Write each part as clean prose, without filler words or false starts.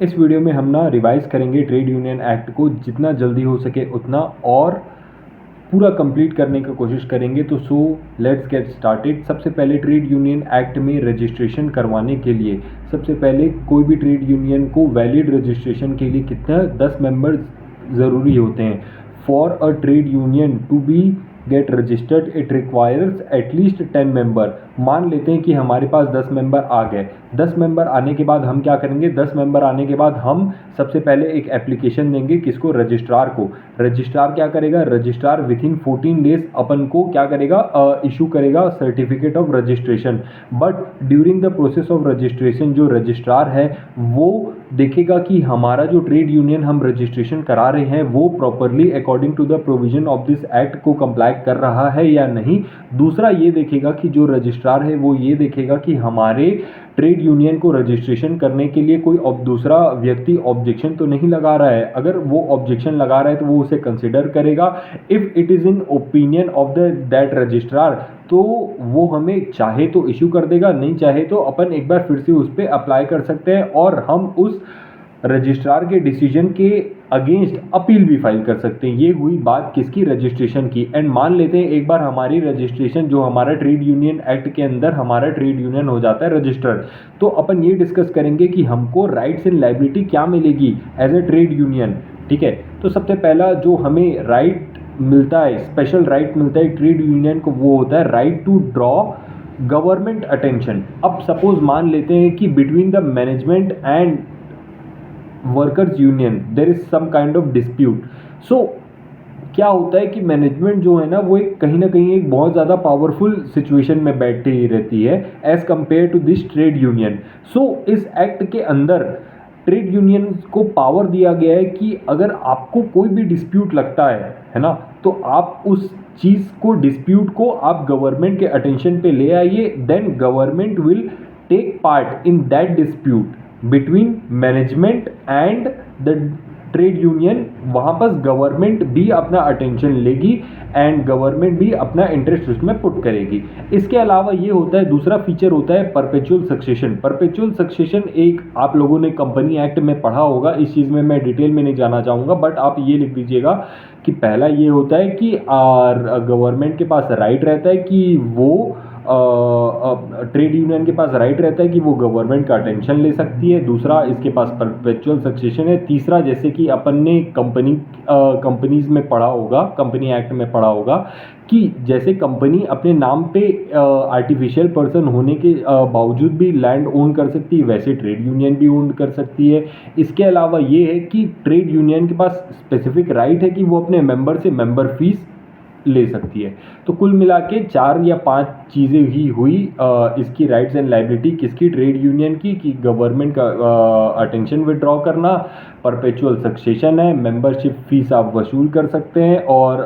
इस वीडियो में हम ना रिवाइज करेंगे ट्रेड यूनियन एक्ट को, जितना जल्दी हो सके उतना, और पूरा कंप्लीट करने की कोशिश करेंगे। तो लेट्स गेट स्टार्टेड। सबसे पहले ट्रेड यूनियन एक्ट में रजिस्ट्रेशन करवाने के लिए सबसे पहले कोई भी ट्रेड यूनियन को वैलिड रजिस्ट्रेशन के लिए कितना 10 मेंबर्स ज़रूरी होते हैं। For a trade union to be get registered it requires at least 10 member. मान लेते हैं कि हमारे पास 10 मेंबर आ गए। 10 मेंबर आने के बाद हम क्या करेंगे? 10 मेंबर आने के बाद हम सबसे पहले एक एप्लीकेशन देंगे। किसको? रजिस्ट्रार को। रजिस्ट्रार क्या करेगा? रजिस्ट्रार विद इन 14 डेज अपन को क्या करेगा? इशू करेगा certificate of registration. But during the process of registration जो रजिस्ट्रार है वो देखेगा कि हमारा जो ट्रेड यूनियन हम रजिस्ट्रेशन करा रहे हैं वो properly according to the provision of this act को कंप्लाई कर रहा है या नहीं। दूसरा ये देखेगा कि जो रजिस्ट्रार है वो ये देखेगा कि हमारे ट्रेड यूनियन को रजिस्ट्रेशन करने के लिए कोई दूसरा व्यक्ति ऑब्जेक्शन तो नहीं लगा रहा है। अगर वो ऑब्जेक्शन लगा रहा है तो वो उसे कंसिडर करेगा। If it is in opinion of the that registrar तो वो हमें चाहे तो इशू कर देगा, नहीं चाहे तो अपन एक बार फिर से उस पर अप्लाई कर सकते हैं और हम उस रजिस्ट्रार के डिसीजन के अगेंस्ट अपील भी फाइल कर सकते हैं। ये हुई बात किसकी? रजिस्ट्रेशन की। एंड मान लेते हैं एक बार हमारी रजिस्ट्रेशन जो हमारा ट्रेड यूनियन एक्ट के अंदर हमारा ट्रेड यूनियन हो जाता है रजिस्टर्ड, तो अपन ये डिस्कस करेंगे कि हमको राइट्स एंड लायबिलिटी क्या मिलेगी एज ए ट्रेड यूनियन। ठीक है, तो सबसे पहला जो हमें राइट मिलता है, स्पेशल राइट मिलता है ट्रेड यूनियन को, वो होता है right to draw government attention. अब सपोज मान लेते हैं कि between the management and workers union there is some kind of dispute. So क्या होता है कि मैनेजमेंट जो है ना वो एक कहीं ना कहीं एक बहुत ज़्यादा पावरफुल सिचुएशन में बैठी रहती है as compare to this trade union. So इस एक्ट के अंदर ट्रेड यूनियन को पावर दिया गया है कि अगर आपको कोई भी डिस्प्यूट लगता है ना, तो आप उस चीज़ को, डिस्प्यूट को आप गवर्नमेंट के अटेंशन पे ले आइए। Then government will take part in that dispute between management and the trade union. वहाँ पर गवर्नमेंट भी अपना अटेंशन लेगी एंड गवर्नमेंट भी अपना इंटरेस्ट उसमें पुट करेगी। इसके अलावा ये होता है, दूसरा फीचर होता है परपेचुअल सक्सेशन। परपेचुअल सक्सेशन एक आप लोगों ने कंपनी एक्ट में पढ़ा होगा, इस चीज़ में मैं डिटेल में नहीं जाना चाहूँगा, बट आप ये लिख दीजिएगा कि पहला ये होता है कि गवर्नमेंट के पास राइट रहता है कि वो ट्रेड यूनियन के पास राइट रहता है कि वो गवर्नमेंट का अटेंशन ले सकती है। दूसरा, इसके पास परपेचुअल सक्सेशन है। तीसरा, जैसे कि अपन ने कंपनीज में पढ़ा होगा, कंपनी एक्ट में पढ़ा होगा कि जैसे कंपनी अपने नाम पे आर्टिफिशियल पर्सन होने के बावजूद भी लैंड ओन कर सकती है, वैसे ट्रेड यूनियन भी ओन कर सकती है। इसके अलावा ये है कि ट्रेड यूनियन के पास स्पेसिफिक राइट है कि वो अपने मेंबर से मेंबर फीस ले सकती है। तो कुल मिला के 4 या 5 चीज़ें ही हुई इसकी राइट्स एंड लायबिलिटी किसकी? ट्रेड यूनियन की, कि गवर्नमेंट का अटेंशन विड्रॉ करना, परपेचुअल सक्सेशन है, मेंबरशिप फीस आप वसूल कर सकते हैं, और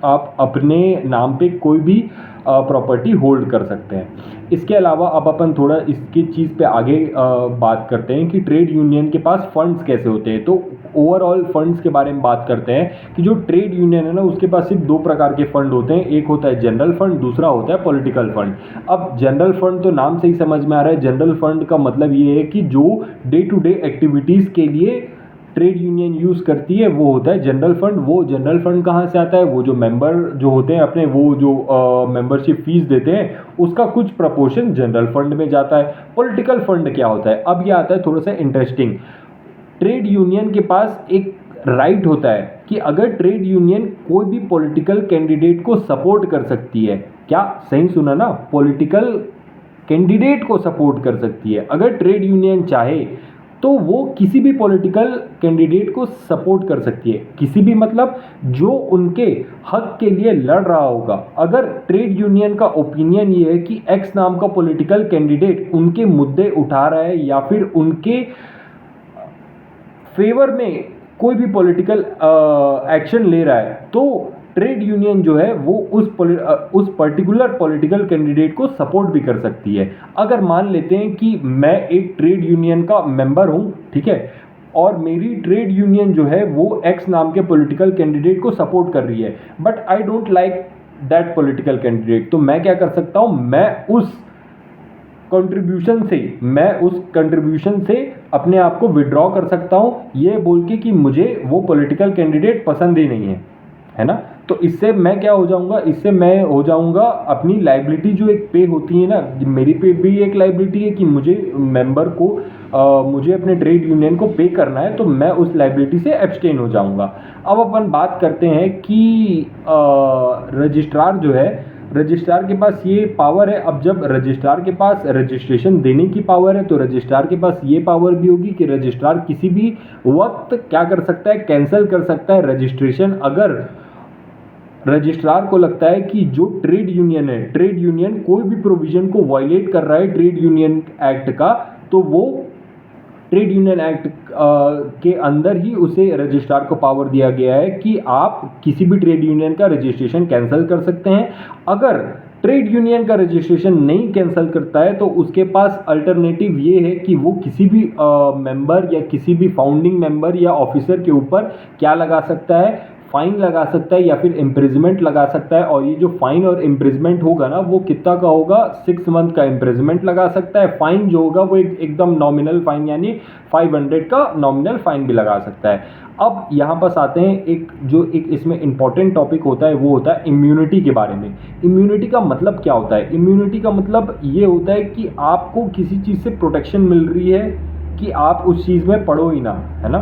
आप अपने नाम पे कोई भी प्रॉपर्टी होल्ड कर सकते हैं। इसके अलावा अब अपन थोड़ा इसकी चीज़ पे आगे बात करते हैं कि ट्रेड यूनियन के पास फंड्स कैसे होते हैं। तो ओवरऑल फंड्स के बारे में बात करते हैं कि जो ट्रेड यूनियन है ना उसके पास सिर्फ 2 प्रकार के फंड होते हैं। एक होता है जनरल फंड, दूसरा होता है पॉलिटिकल फंड। अब जनरल फंड तो नाम से ही समझ में आ रहा है। जनरल फंड का मतलब ये है कि जो डे टू डे एक्टिविटीज़ के लिए ट्रेड यूनियन यूज़ करती है वो होता है जनरल फंड। वो जनरल फंड कहाँ से आता है? वो जो मेंबर जो होते हैं अपने, वो जो मेंबरशिप फीस देते हैं उसका कुछ प्रपोर्शन जनरल फंड में जाता है। पॉलिटिकल फंड क्या होता है? अब ये आता है थोड़ा सा इंटरेस्टिंग। ट्रेड यूनियन के पास एक राइट होता है कि अगर ट्रेड यूनियन कोई भी पॉलिटिकल कैंडिडेट को सपोर्ट कर सकती है। क्या सही सुना ना? पॉलिटिकल कैंडिडेट को सपोर्ट कर सकती है। अगर ट्रेड यूनियन चाहे तो वो किसी भी पॉलिटिकल कैंडिडेट को सपोर्ट कर सकती है। किसी भी मतलब जो उनके हक के लिए लड़ रहा होगा। अगर ट्रेड यूनियन का ओपिनियन ये है कि एक्स नाम का पॉलिटिकल कैंडिडेट उनके मुद्दे उठा रहा है या फिर उनके फेवर में कोई भी पॉलिटिकल एक्शन ले रहा है, तो ट्रेड यूनियन जो है वो उस पर्टिकुलर पॉलिटिकल कैंडिडेट को सपोर्ट भी कर सकती है। अगर मान लेते हैं कि मैं एक ट्रेड यूनियन का मेंबर हूं, ठीक है, और मेरी ट्रेड यूनियन जो है वो एक्स नाम के पॉलिटिकल कैंडिडेट को सपोर्ट कर रही है, but I don't like that political candidate, तो मैं क्या कर सकता हूं? मैं उस कंट्रीब्यूशन से, मैं उस कंट्रीब्यूशन से अपने आप को विड्रॉ कर सकता हूं, ये बोल के कि मुझे वो पॉलिटिकल कैंडिडेट पसंद ही नहीं है ना। तो इससे मैं क्या हो जाऊंगा, इससे मैं हो जाऊंगा अपनी लाइबिलिटी जो एक पे होती है ना, मेरी पे भी एक लाइबिलिटी है कि मुझे मेंबर को मुझे अपने ट्रेड यूनियन को पे करना है, तो मैं उस लाइबिलिटी से एब्सटेन हो जाऊंगा। अब अपन बात करते हैं कि रजिस्ट्रार जो है, रजिस्ट्रार के पास ये पावर है। अब जब रजिस्ट्रार के पास रजिस्ट्रेशन देने की पावर है, तो रजिस्ट्रार के पास ये पावर भी होगी कि रजिस्ट्रार किसी भी वक्त क्या कर सकता है, कैंसिल कर सकता है रजिस्ट्रेशन। अगर रजिस्ट्रार को लगता है कि जो ट्रेड यूनियन है, ट्रेड यूनियन कोई भी प्रोविजन को वायलेट कर रहा है ट्रेड यूनियन एक्ट का, तो वो ट्रेड यूनियन एक्ट के अंदर ही उसे रजिस्ट्रार को पावर दिया गया है कि आप किसी भी ट्रेड यूनियन का रजिस्ट्रेशन कैंसिल कर सकते हैं। अगर ट्रेड यूनियन का रजिस्ट्रेशन नहीं कैंसिल करता है तो उसके पास अल्टरनेटिव ये है कि वो किसी भी मेंबर या किसी भी फाउंडिंग मेंबर या ऑफिसर के ऊपर क्या लगा सकता है, फाइन लगा सकता है या फिर इम्प्रिजमेंट लगा सकता है। और ये जो फाइन और इम्प्रिजमेंट होगा ना, वो कितना का होगा, 6 मंथ का इम्प्रिजमेंट लगा सकता है। फाइन जो होगा वो एकदम नॉमिनल फाइन यानी 500 का नॉमिनल फाइन भी लगा सकता है। अब यहाँ पास आते हैं एक इसमें इंपॉर्टेंट टॉपिक होता है, वो होता है इम्यूनिटी के बारे में। इम्यूनिटी का मतलब क्या होता है? इम्यूनिटी का मतलब ये होता है कि आपको किसी चीज़ से प्रोटेक्शन मिल रही है कि आप उस चीज़ में पड़ो ही ना, है ना।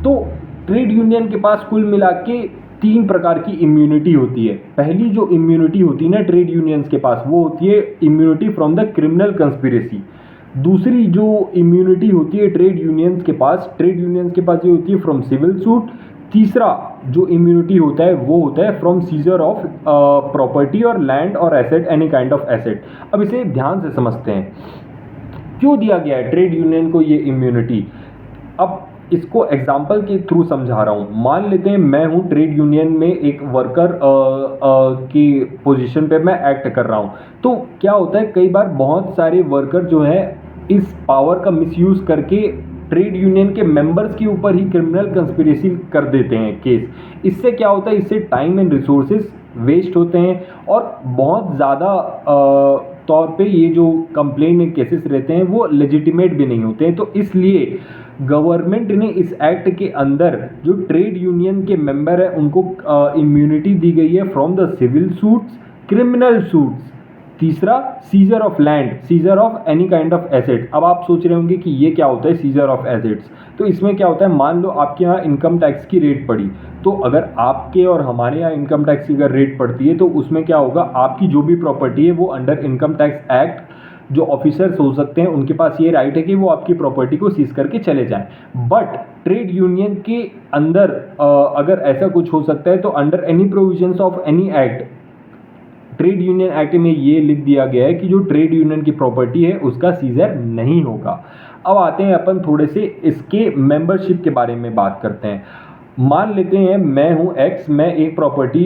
तो ट्रेड यूनियन के पास कुल मिला के 3 प्रकार की इम्यूनिटी होती है। पहली जो इम्यूनिटी होती है ना ट्रेड यूनियंस के पास, वो होती है immunity from the criminal conspiracy. दूसरी जो इम्यूनिटी होती है ट्रेड यूनियंस के पास ये होती है फ्रॉम सिविल सूट। तीसरा जो इम्यूनिटी होता है वो होता है फ्रॉम सीजर ऑफ प्रॉपर्टी और लैंड और asset, any kind of asset. अब इसे ध्यान से समझते हैं, क्यों दिया गया है ट्रेड यूनियन को ये इम्यूनिटी। अब इसको एग्जाम्पल के थ्रू समझा रहा हूँ। मान लेते हैं मैं हूँ ट्रेड यूनियन में एक वर्कर की पोजीशन पे मैं एक्ट कर रहा हूँ। तो क्या होता है, कई बार बहुत सारे वर्कर जो हैं इस पावर का मिसयूज़ करके ट्रेड यूनियन के मेंबर्स के ऊपर ही क्रिमिनल कंस्पिरेसी कर देते हैं केस। इससे क्या होता है, इससे टाइम एंड रिसोर्सेज वेस्ट होते हैं और बहुत ज़्यादा तौर पे ये जो कंप्लेन केसेस रहते हैं वो लेजिटिमेट भी नहीं होते हैं। तो इसलिए गवर्नमेंट ने इस एक्ट के अंदर जो ट्रेड यूनियन के मेंबर है उनको इम्यूनिटी दी गई है from the civil suits, criminal suits. तीसरा seizure of land, seizure of any kind of asset. अब आप सोच रहे होंगे कि ये क्या होता है सीजर ऑफ एसेट्स। तो इसमें क्या होता है, मान लो आपके यहाँ इनकम टैक्स की रेट पड़ी, तो अगर आपके और हमारे यहाँ इनकम टैक्स की अगर रेट पड़ती है तो उसमें क्या होगा, आपकी जो भी प्रॉपर्टी है वो अंडर इनकम टैक्स एक्ट जो ऑफिसर्स हो सकते हैं उनके पास ये राइट है कि वो आपकी प्रॉपर्टी को सीज करके चले जाएं। बट ट्रेड यूनियन के अंदर अगर ऐसा कुछ हो सकता है तो under any provisions of any act, trade union act में ये लिख दिया गया है कि जो ट्रेड यूनियन की प्रॉपर्टी है उसका सीजर नहीं होगा। अब आते हैं अपन थोड़े से इसके मेंबरशिप के बारे में बात करते हैं। मान लेते हैं मैं हूँ एक्स, मैं एक प्रॉपर्टी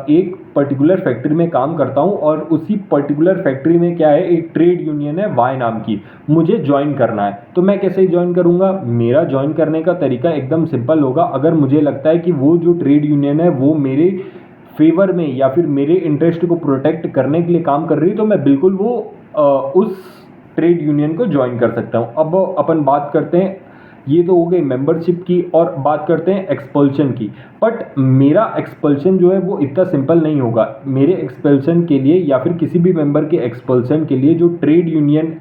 एक पर्टिकुलर फैक्ट्री में काम करता हूँ और उसी पर्टिकुलर फैक्ट्री में क्या है, एक ट्रेड यूनियन है वाई नाम की, मुझे ज्वाइन करना है। तो मैं कैसे ज्वाइन करूँगा? मेरा ज्वाइन करने का तरीका एकदम सिंपल होगा। अगर मुझे लगता है कि वो जो ट्रेड यूनियन है वो मेरे फेवर में या फिर मेरे इंटरेस्ट को प्रोटेक्ट करने के लिए काम कर रही है, तो मैं बिल्कुल वो उस ट्रेड यूनियन को ज्वाइन कर सकता हूँ। अब अपन बात करते हैं, ये तो हो गई मेंबरशिप की, और बात करते हैं एक्सपल्शन की। बट मेरा एक्सपल्शन जो है वो इतना सिंपल नहीं होगा। मेरे एक्सपल्शन के लिए या फिर किसी भी मेंबर के एक्सपल्शन के लिए जो ट्रेड यूनियन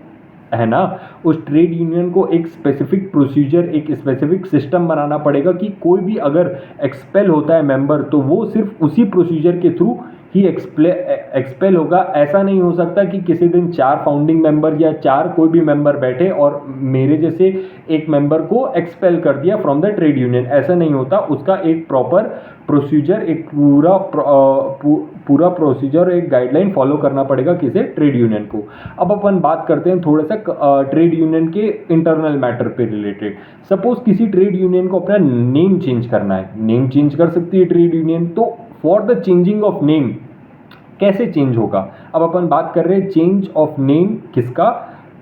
है ना, उस ट्रेड यूनियन को एक स्पेसिफिक प्रोसीजर, एक स्पेसिफिक सिस्टम बनाना पड़ेगा कि कोई भी अगर एक्सपेल होता है मेंबर तो वो सिर्फ उसी प्रोसीजर के थ्रू ही एक्सपेल होगा। ऐसा नहीं हो सकता कि किसी दिन 4 फाउंडिंग मेंबर या 4 कोई भी मेंबर बैठे और मेरे जैसे एक मेंबर को एक्सपेल कर दिया फ्रॉम द ट्रेड यूनियन। ऐसा नहीं होता, उसका एक प्रॉपर प्रोसीजर, एक पूरा प्रोसीजर, एक गाइडलाइन फॉलो करना पड़ेगा किसी ट्रेड यूनियन को। अब अपन बात करते हैं थोड़ा सा ट्रेड यूनियन के इंटरनल मैटर पे रिलेटेड। सपोज किसी ट्रेड यूनियन को अपना नेम चेंज करना है, नेम चेंज कर सकती है ट्रेड यूनियन। तो for the changing of name कैसे चेंज होगा? अब अपन बात कर रहे हैं चेंज ऑफ नेम किसका,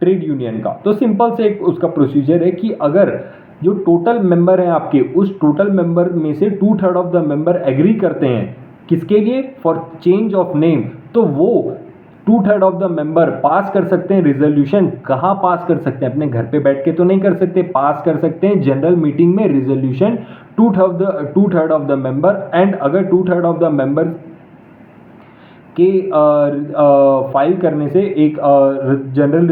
ट्रेड यूनियन का। तो सिंपल से एक उसका प्रोसीजर है कि अगर जो टोटल मेंबर हैं आपके, उस टोटल मेंबर में से 2/3 ऑफ द मेंबर एग्री करते हैं किसके लिए, फॉर चेंज ऑफ नेम, तो वो 2/3 ऑफ द मेंबर पास कर सकते हैं रिजोल्यूशन। कहाँ पास कर सकते हैं? अपने घर पे बैठ के तो नहीं कर सकते, पास कर सकते हैं जनरल मीटिंग में resolution 2/3 of the member. And अगर 2/3 ऑफ द मेंबर के फाइल करने से एक जनरल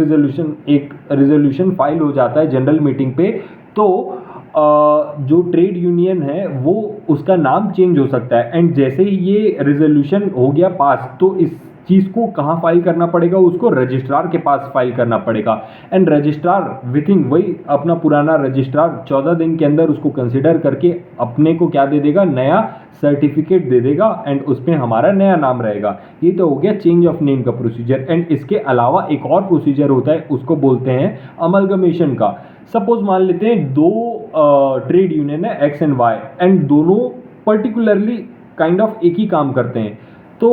रिजोल्यूशन फाइल हो जाता है जनरल मीटिंग पे, तो जो ट्रेड यूनियन है वो उसका नाम चेंज हो सकता है। एंड जैसे ही ये रिजोल्यूशन हो गया पास, तो इस चीज़ को कहाँ फाइल करना पड़ेगा? उसको रजिस्ट्रार के पास फाइल करना पड़ेगा। एंड रजिस्ट्रार विथिन, वही अपना पुराना रजिस्ट्रार 14 दिन के अंदर उसको कंसिडर करके अपने को क्या दे देगा? नया सर्टिफिकेट दे देगा एंड उसमें हमारा नया नाम रहेगा। ये तो हो गया चेंज ऑफ नेम का प्रोसीजर। एंड इसके अलावा एक और प्रोसीजर होता है, उसको बोलते हैं अमलगमेशन का। सपोज मान लेते हैं दो ट्रेड यूनियन है एक्स एंड वाई, एंड दोनों पर्टिकुलरली काइंड ऑफ एक ही काम करते हैं, तो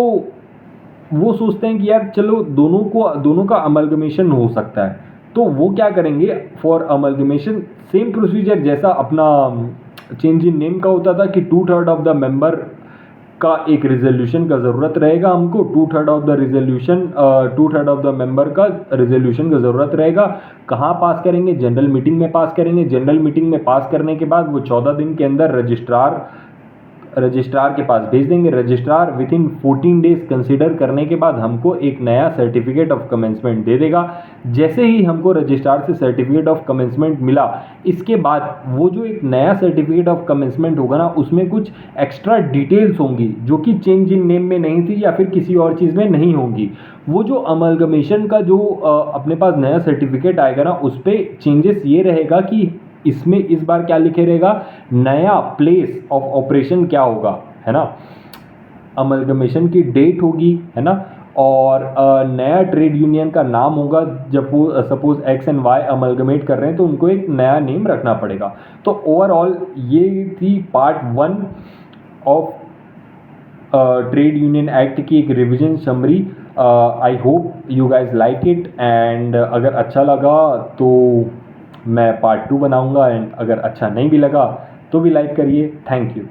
वो सोचते हैं कि यार चलो दोनों का अमलगमेशन हो सकता है। तो वो क्या करेंगे? फॉर अमलगमेशन सेम प्रोसीजर जैसा अपना चेंज इन नेम का होता था कि 2/3 ऑफ द मेंबर का एक रिजोल्यूशन का ज़रूरत रहेगा हमको, 2/3 ऑफ द मेंबर का रिजोल्यूशन का ज़रूरत रहेगा। कहाँ पास करेंगे? जनरल मीटिंग में पास करेंगे। जनरल मीटिंग में पास करने के बाद वो 14 दिन के अंदर रजिस्ट्रार के पास भेज देंगे। रजिस्ट्रार विथिन 14 डेज कंसिडर करने के बाद हमको एक नया सर्टिफिकेट ऑफ कमेंसमेंट दे देगा। जैसे ही हमको रजिस्ट्रार से सर्टिफिकेट ऑफ कमेंसमेंट मिला, इसके बाद वो जो एक नया सर्टिफिकेट ऑफ कमेंसमेंट होगा ना, उसमें कुछ एक्स्ट्रा डिटेल्स होंगी जो कि चेंज इन नेम में नहीं थी या फिर किसी और चीज़ में नहीं होंगी। वो जो अमलगमेशन का जो अपने पास नया सर्टिफिकेट आएगा ना, उस पर चेंजेस ये रहेगा कि इसमें इस बार क्या लिखे रहेगा? नया प्लेस ऑफ ऑपरेशन क्या होगा, है ना, अमलगमेशन की डेट होगी, है ना, और नया ट्रेड यूनियन का नाम होगा। जब वो suppose X and Y amalgamate कर रहे हैं तो उनको एक नया नेम रखना पड़ेगा। तो ओवरऑल ये थी part 1 of trade union act की एक revision summary. I hope you guys like it, and अगर अच्छा लगा तो मैं पार्ट 2 बनाऊंगा, एंड अगर अच्छा नहीं भी लगा तो भी लाइक करिए। Thank you.